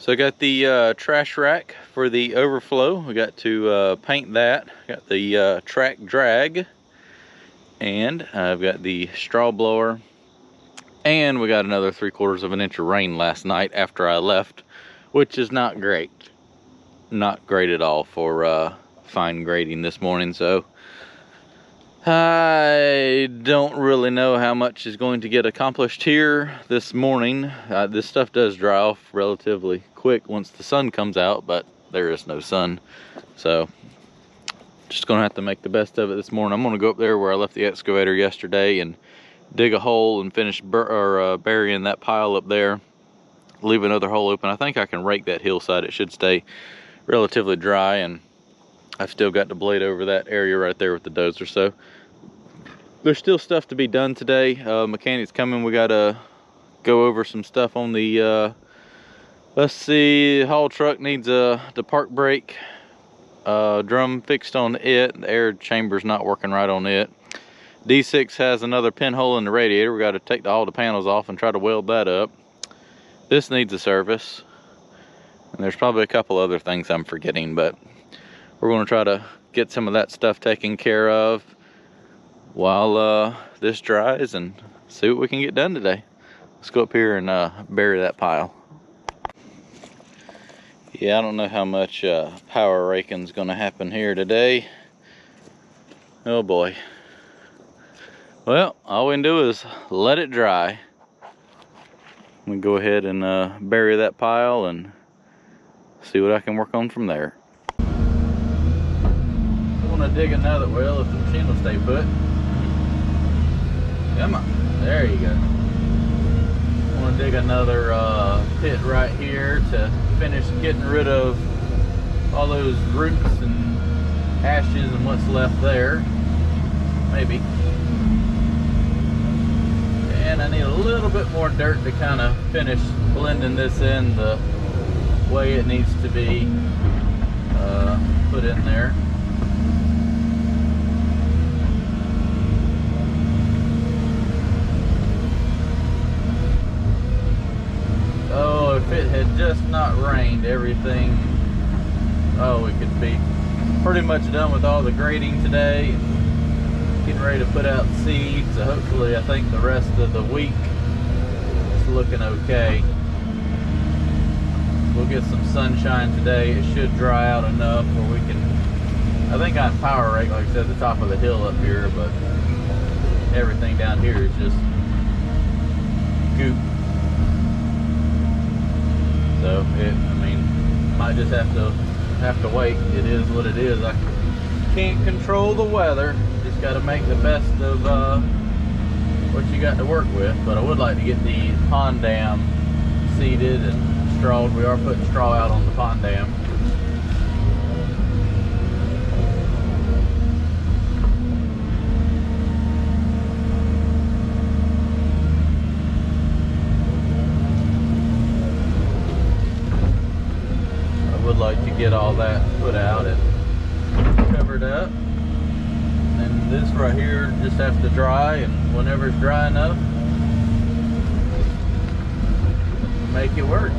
So I got the trash rack for the overflow. We got to paint that. Got the track drag, and I've got the straw blower, and we got another 3/4 of an inch of rain last night after I left, which is not great. Not great at all for fine grading this morning. So I don't really know how much is going to get accomplished here this morning. This stuff does dry off relatively quick once the sun comes out, but there is no sun. So just gonna have to make the best of it this morning. I'm gonna go up there where I left the excavator yesterday and dig a hole and finish burying that pile up there. Leave another hole open. I think I can rake that hillside. It should stay relatively dry, and I've still got to blade over that area right there with the dozer. So there's still stuff to be done today. Mechanics coming. We gotta go over some stuff on the let's see, the haul truck needs the park brake drum fixed on it. The air chamber's not working right on it. D6 has another pinhole in the radiator. We got to take all the panels off and try to weld that up. This needs a service, and there's probably a couple other things I'm forgetting, but we're going to try to get some of that stuff taken care of while this dries and see what we can get done today. Let's go up here and bury that pile. Yeah, I don't know how much power raking is going to happen here today. Oh boy. Well, all we can do is let it dry. I'm going to go ahead and bury that pile and see what I can work on from there. I want to dig another well if the machine will stay put. Come on, there you go. I want to dig another pit right here to finish getting rid of all those roots and ashes and what's left there. Maybe. And I need a little bit more dirt to kind of finish blending this in the way it needs to be put in there. Oh, if it had just not rained, everything, oh, we could be pretty much done with all the grading today. Getting ready to put out seeds. So hopefully, I think the rest of the week is looking okay. We'll get some sunshine today. It should dry out enough where we can, I think I can power rake, like I said, the top of the hill up here, but everything down here is just goop. So I mean, might just have to wait. It is what it is. I can't control the weather. Just got to make the best of what you got to work with. But I would like to get the pond dam seeded and strawed. We are putting straw out on the pond dam. I would like to get all that put out and covered up. And this right here just have to dry, and whenever it's dry enough, make it work.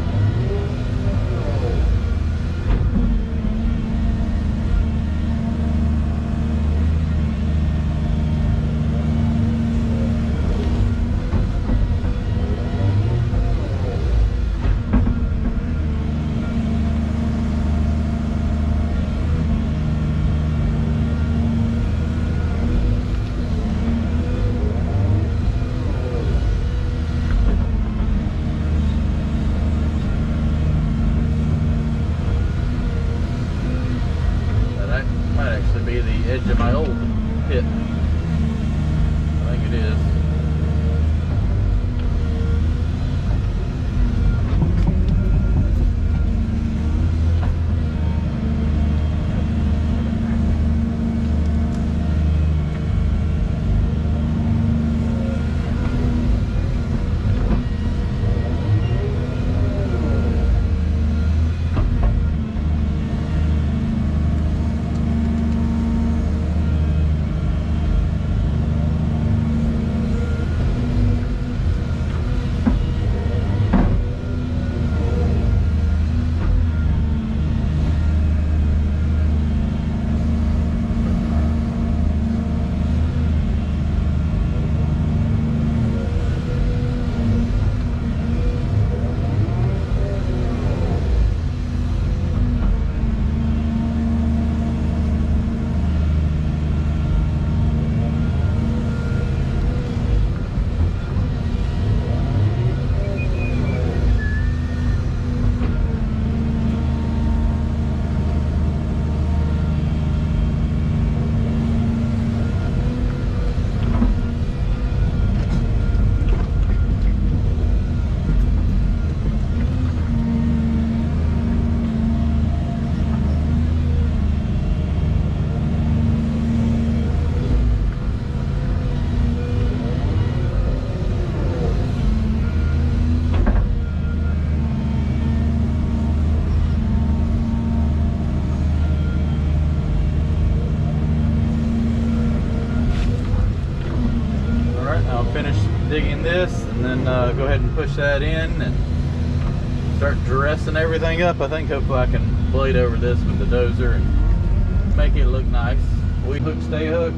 push that in and start dressing everything up. I think hopefully I can blade over this with the dozer and make it look nice. We hook, stay hooked.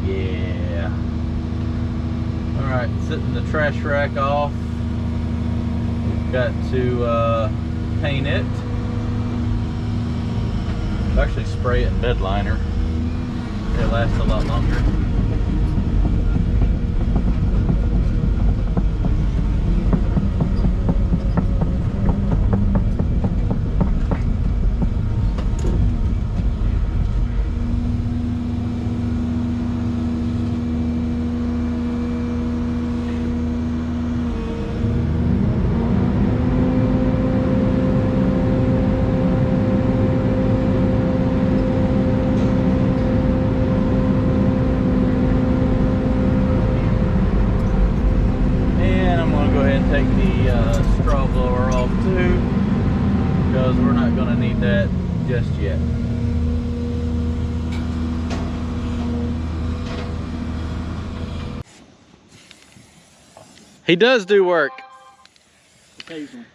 Yeah. All right, setting the trash rack off. Got to paint it. Actually spray it in bed liner. It lasts a lot longer. Take the straw blower off too, because we're not going to need that just yet. He does do work. Occasionally.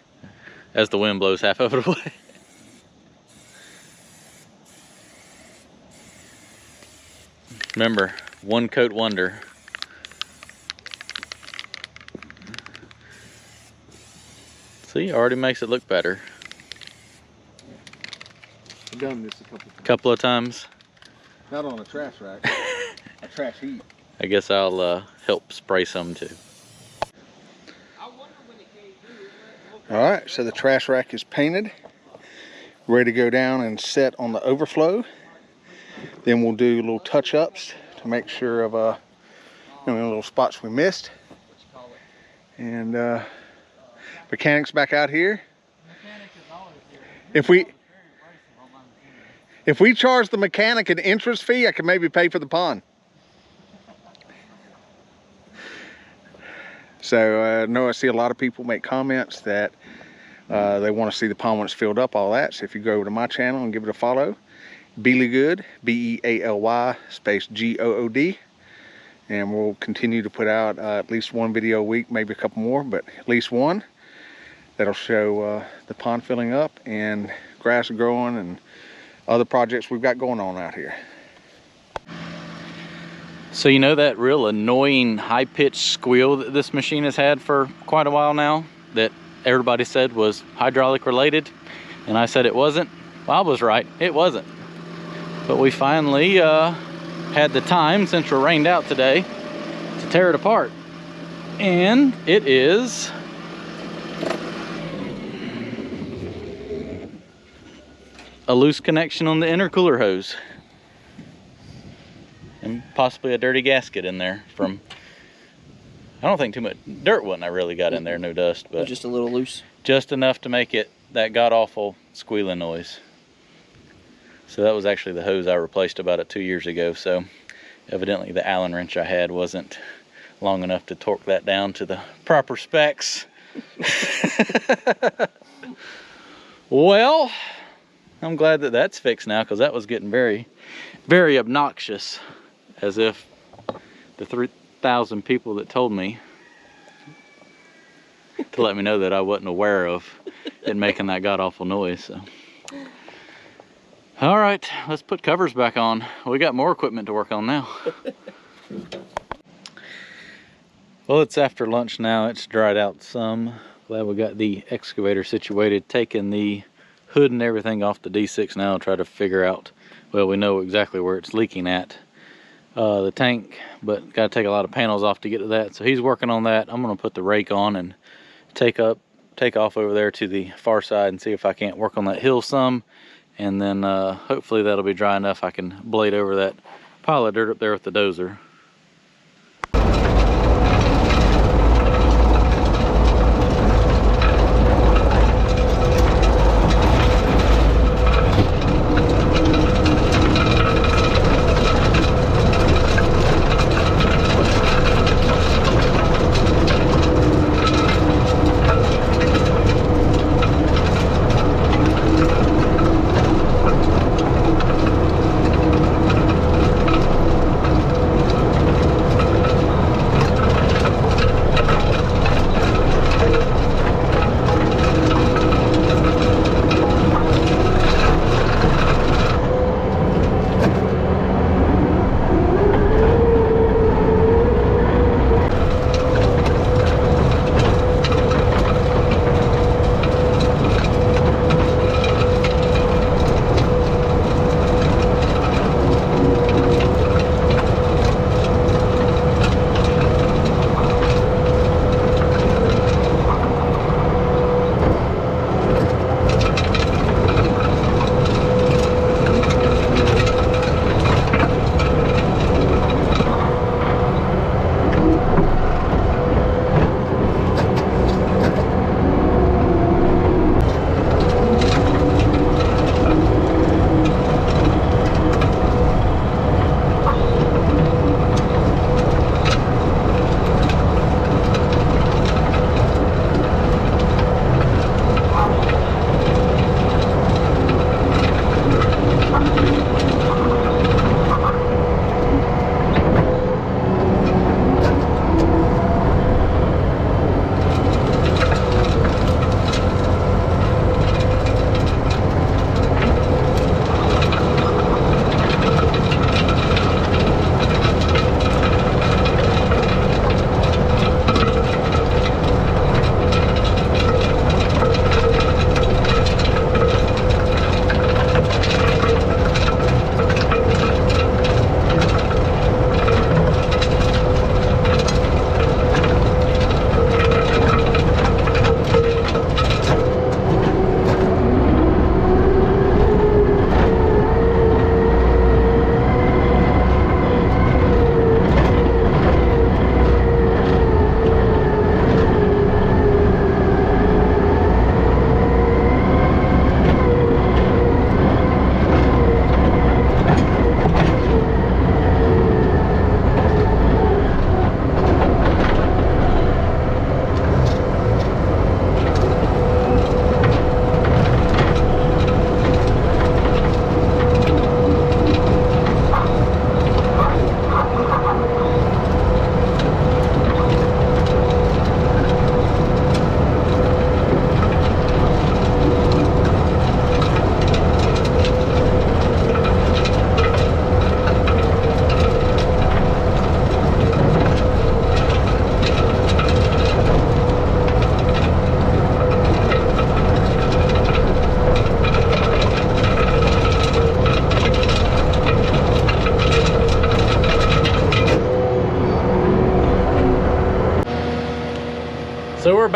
As the wind blows half of it away. Remember, one coat wonder. See, already makes it look better. I've done this a couple of times. Not on a trash rack, a trash heap. I guess I'll help spray some too. All right, so the trash rack is painted, ready to go down and set on the overflow. Then we'll do little touch-ups to make sure of little spots we missed. And mechanics back out here. If we charge the mechanic an entrance fee, I can maybe pay for the pond. So I see a lot of people make comments that they want to see the pond when it's filled up, all that. So if you go over to my channel and give it a follow, Bealy Good, B-E-A-L-Y space G-O-O-D. And we'll continue to put out at least one video a week, maybe a couple more, but at least one. That'll show the pond filling up and grass growing and other projects we've got going on out here. So you know that real annoying high-pitched squeal that this machine has had for quite a while now, that everybody said was hydraulic related, and I said it wasn't? Well, I was right, it wasn't. But we finally had the time, since we're rained out today, to tear it apart. And it is a loose connection on the intercooler hose. And possibly a dirty gasket in there from, I don't think too much dirt wasn't I really got in there, no dust, but just a little loose. Just enough to make it that god-awful squealing noise. So that was actually the hose I replaced about 2 years ago, so evidently the Allen wrench I had wasn't long enough to torque that down to the proper specs. Well, I'm glad that that's fixed now, because that was getting very, very obnoxious, as if the 3,000 people that told me to let me know that I wasn't aware of it making that god-awful noise. So. All right, let's put covers back on. We got more equipment to work on now. Well, it's after lunch now. It's dried out some. Glad we got the excavator situated, taking the hood and everything off the D6 now, try to figure out, well, we know exactly where it's leaking at, the tank, but got to take a lot of panels off to get to that. So he's working on that. I'm going to put the rake on and take off over there to the far side and see if I can't work on that hill some, and then hopefully that'll be dry enough I can blade over that pile of dirt up there with the dozer.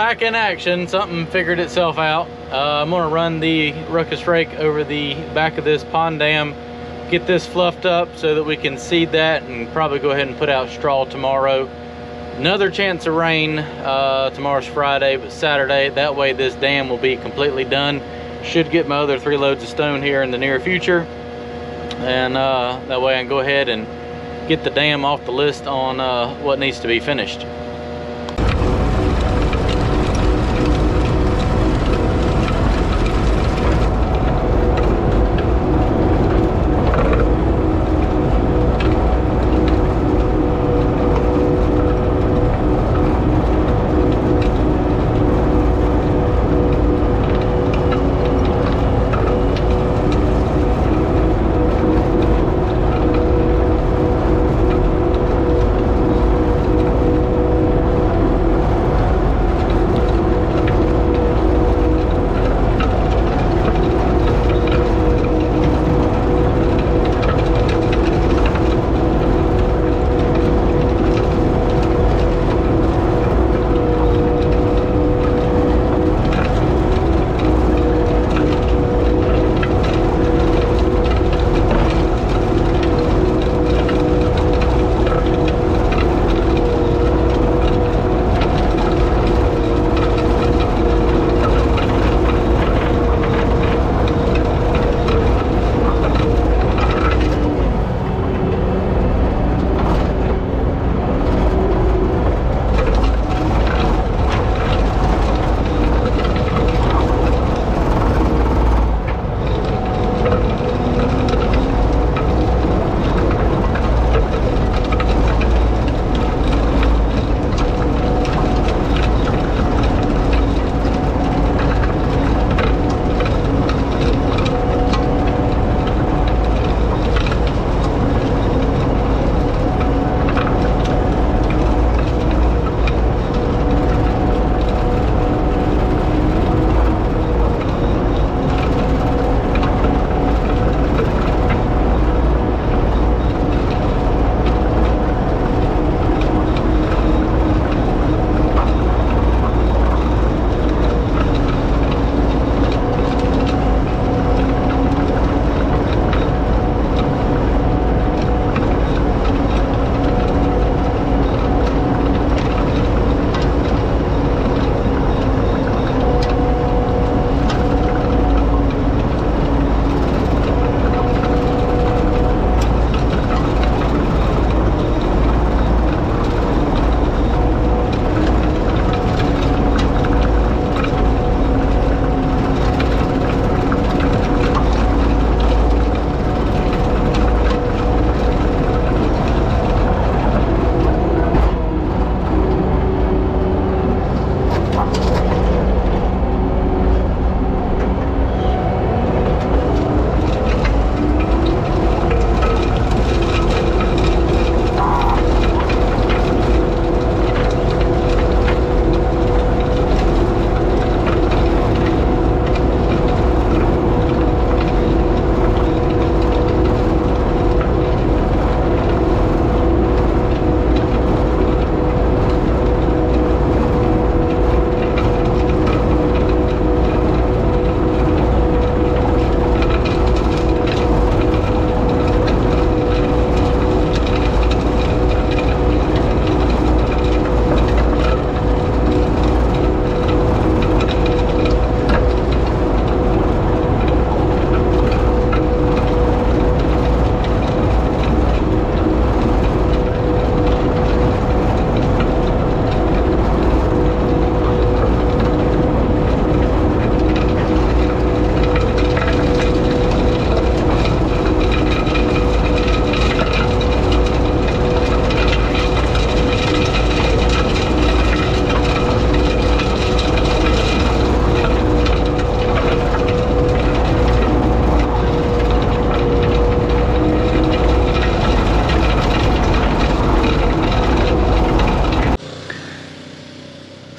back in action. Something figured itself out. I'm gonna run the ruckus rake over the back of this pond dam, get this fluffed up so that we can seed that, and probably go ahead and put out straw tomorrow. Another chance of rain. Tomorrow's Friday, but Saturday. That way this dam will be completely done. Should get my other 3 loads of stone here in the near future, and that way I can go ahead and get the dam off the list on what needs to be finished.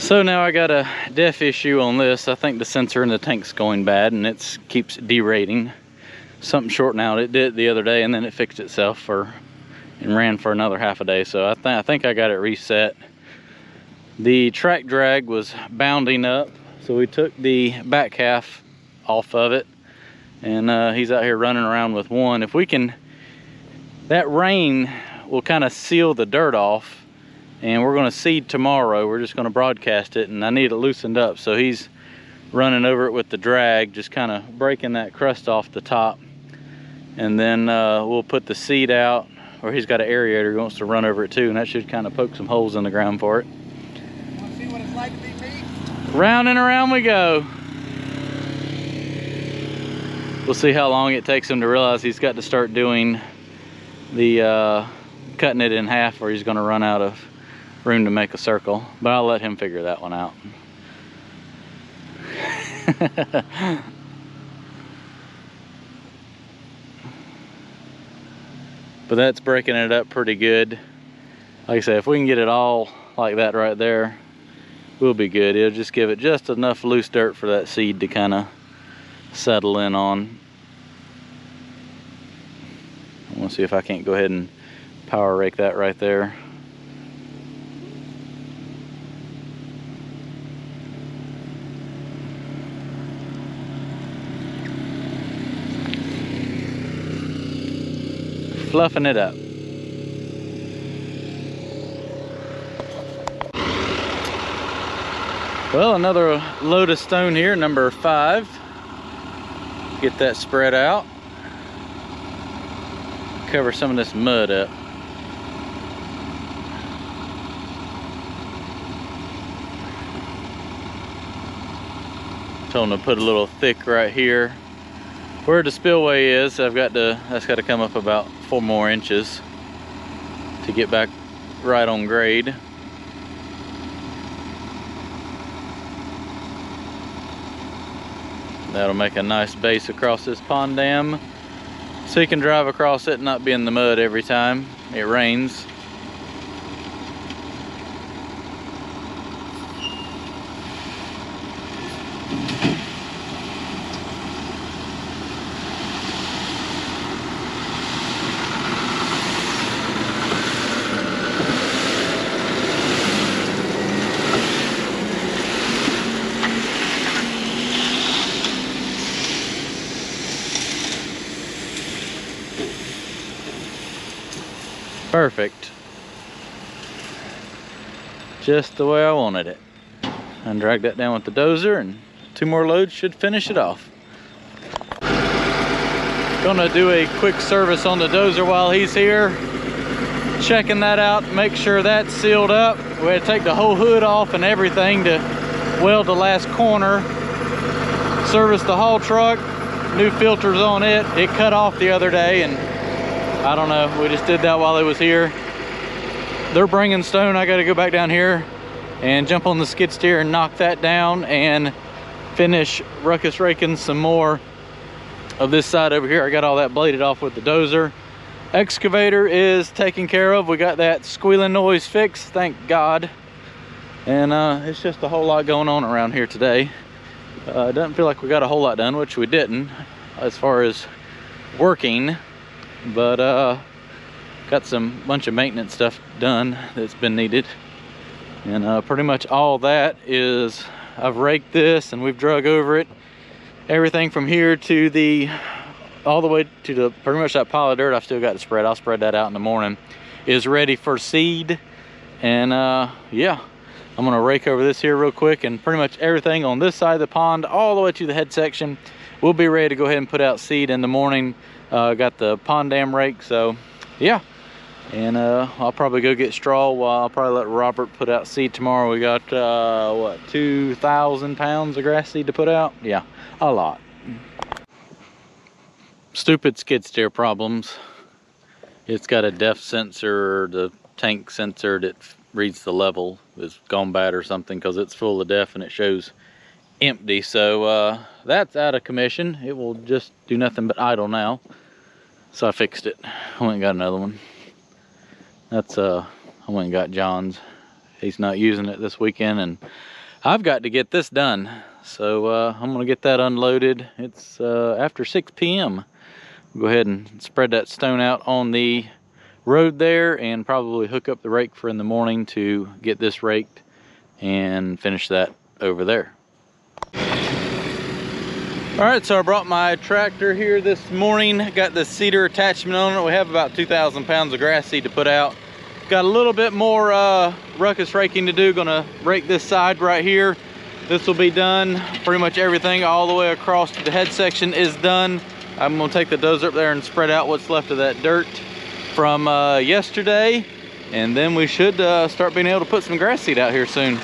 So now I got a def issue on this. I think the sensor in the tank's going bad and it keeps derating. Something shorting out. It did the other day and then it fixed itself and ran for another half a day. So I think I got it reset. the track drag was bounding up, so we took the back half off of it, and he's out here running around with one. If we can, that rain will kind of seal the dirt off, and we're going to seed tomorrow. We're just going to broadcast it, and I need it loosened up, so he's running over it with the drag, just kind of breaking that crust off the top. And then we'll put the seed out, or he's got an aerator he wants to run over it too, and that should kind of poke some holes in the ground for it. Want to see what it's like to be me? Round and around we go. We'll see how long it takes him to realize he's got to start doing the cutting it in half, or he's going to run out of room to make a circle. But I'll let him figure that one out. But that's breaking it up pretty good. Like I say, if we can get it all like that right there, we'll be good. It'll just give it just enough loose dirt for that seed to kind of settle in on. I want to see if I can't go ahead and power rake that right there. Fluffing it up. Well, another load of stone here, number 5. Get that spread out. Cover some of this mud up. Told them to put a little thick right here. Where the spillway is, that's got to come up about 4 more inches to get back right on grade. That'll make a nice base across this pond dam, so you can drive across it and not be in the mud every time it rains. Perfect. Just the way I wanted it. And drag that down with the dozer, and 2 more loads should finish it off. Gonna do a quick service on the dozer while he's here. Checking that out, make sure that's sealed up. We had to take the whole hood off and everything to weld the last corner. Service the haul truck, new filters on it. It cut off the other day, and I don't know, we just did that while it was here. They're bringing stone. I gotta go back down here and jump on the skid steer and knock that down and finish ruckus raking some more of this side over here. I got all that bladed off with the dozer. Excavator is taken care of. We got that squealing noise fixed, thank God. And it's just a whole lot going on around here today. It doesn't feel like we got a whole lot done, which we didn't as far as working. But got some bunch of maintenance stuff done that's been needed, and pretty much all that is, I've raked this and we've drug over it. Everything from here to the all the way to the pretty much that pile of dirt I've still got to spread. I'll spread that out in the morning. Is ready for seed, and yeah, I'm gonna rake over this here real quick, and pretty much everything on this side of the pond all the way to the head section will be ready to go ahead and put out seed in the morning. Got the pond dam rake, so yeah. And I'll probably go get straw. I'll probably let Robert put out seed tomorrow. We got what, 2,000 pounds of grass seed to put out? Yeah, a lot. Stupid skid steer problems. It's got a depth sensor, the tank sensor that reads the level is gone bad or something, because it's full of depth and it shows empty. So that's out of commission. It will just do nothing but idle now. So I fixed it. I went and got another one. That's I went and got John's. He's not using it this weekend, and I've got to get this done. So I'm gonna get that unloaded. It's after 6 p.m. Go ahead and spread that stone out on the road there, and probably hook up the rake for in the morning to get this raked and finish that over there. All right, so I brought my tractor here this morning. Got the cedar attachment on it. We have about 2,000 pounds of grass seed to put out. Got a little bit more ruckus raking to do. Gonna rake this side right here. This will be done. Pretty much everything all the way across to the head section is done. I'm gonna take the dozer up there and spread out what's left of that dirt from yesterday. And then we should start being able to put some grass seed out here soon.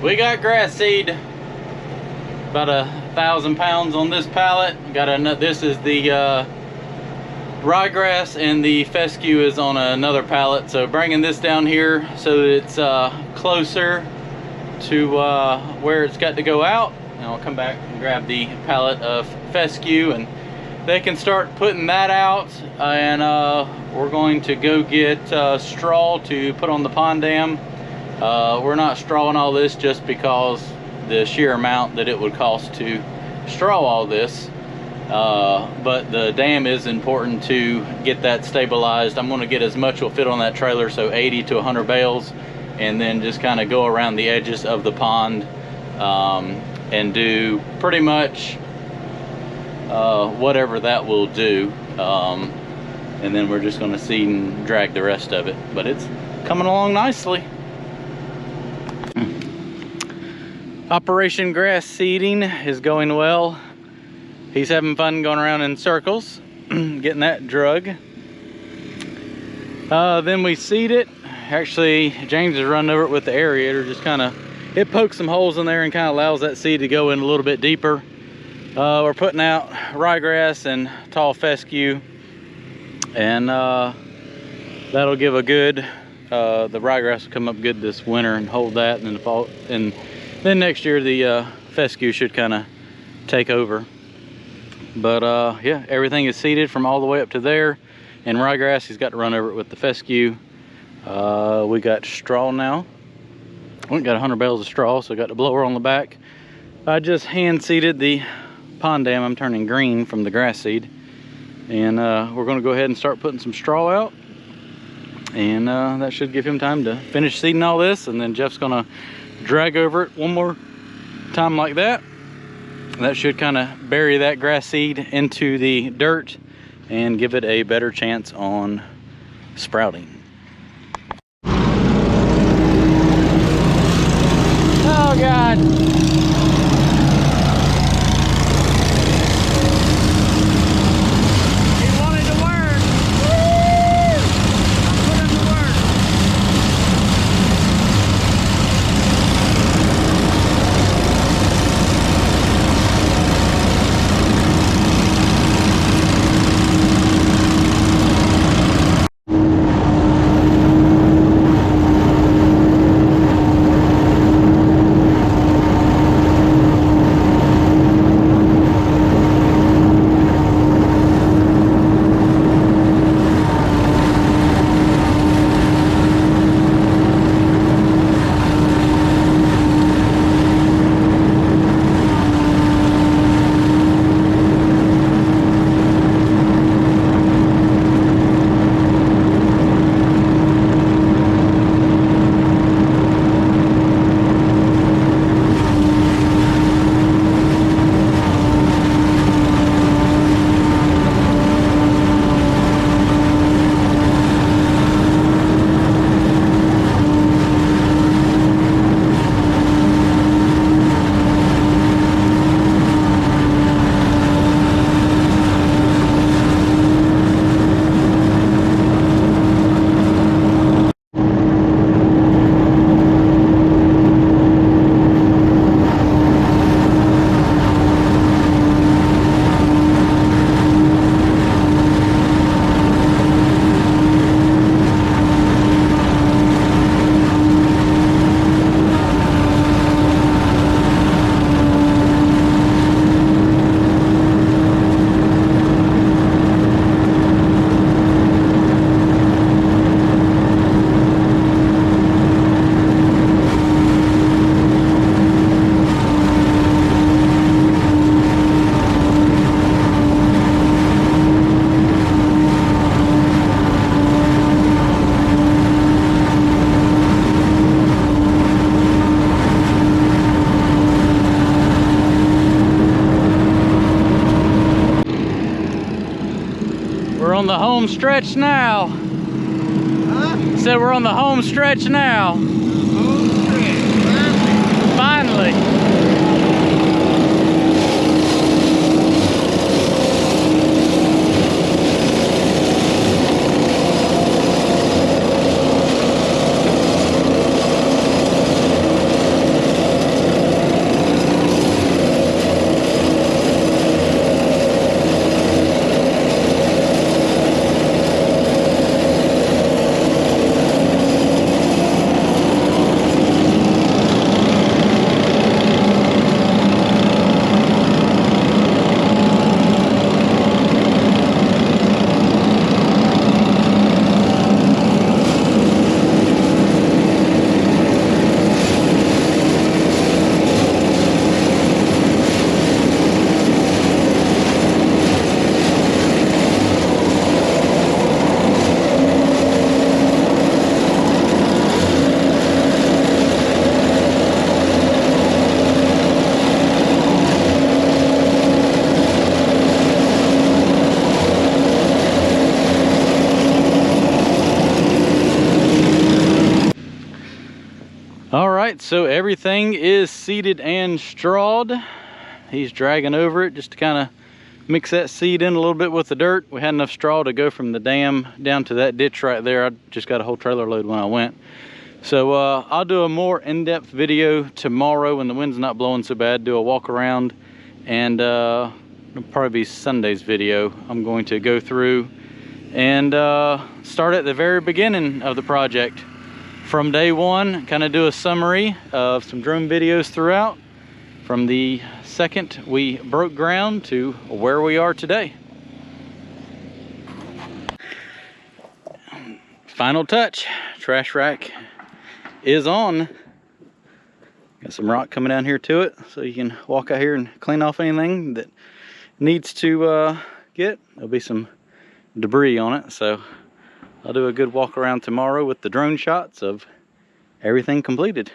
We got grass seed, about 1,000 pounds on this pallet. This is the ryegrass, and the fescue is on another pallet. So bringing this down here so that it's closer to where it's got to go out. And I'll come back and grab the pallet of fescue, and they can start putting that out. And we're going to go get straw to put on the pond dam. We're not strawing all this just because the sheer amount that it would cost to straw all this, but the dam is important to get that stabilized. I'm going to get as much will fit on that trailer, so 80 to 100 bales, and then just kind of go around the edges of the pond and do pretty much whatever that will do, and then we're just going to seed and drag the rest of it. But it's coming along nicely. Operation grass seeding is going well. He's having fun going around in circles, getting that drug. Then we seed it. Actually, James is running over it with the aerator. Just kind of, it pokes some holes in there and kind of allows that seed to go in a little bit deeper. We're putting out ryegrass and tall fescue, and that'll give a good, the ryegrass will come up good this winter and hold that, and in the fall, and then next year the fescue should kind of take over. But yeah, everything is seeded from all the way up to there, and ryegrass, he's got to run over it with the fescue. We got straw now. We got 100 bales of straw, so I got the blower on the back. I just hand seeded the pond dam. I'm turning green from the grass seed. And we're going to go ahead and start putting some straw out, and that should give him time to finish seeding all this, and then Jeff's going to drag over it one more time like that. That should kind of bury that grass seed into the dirt and give it a better chance on sprouting. Oh God. On the home stretch now. Huh? Said we're on the home stretch now. Home stretch. Finally. All right, so everything is seeded and strawed. He's dragging over it just to kind of mix that seed in a little bit with the dirt. We had enough straw to go from the dam down to that ditch right there. I just got a whole trailer load when I went. So I'll do a more in-depth video tomorrow when the wind's not blowing so bad, do a walk around, and it'll probably be Sunday's video. I'm going to go through and start at the very beginning of the project. From day one, kind of do a summary of some drone videos throughout, from the second we broke ground to where we are today. Final touch, trash rack is on. Got some rock coming down here to it, so you can walk out here and clean off anything that needs to get. There'll be some debris on it. So I'll do a good walk around tomorrow with the drone shots of everything completed.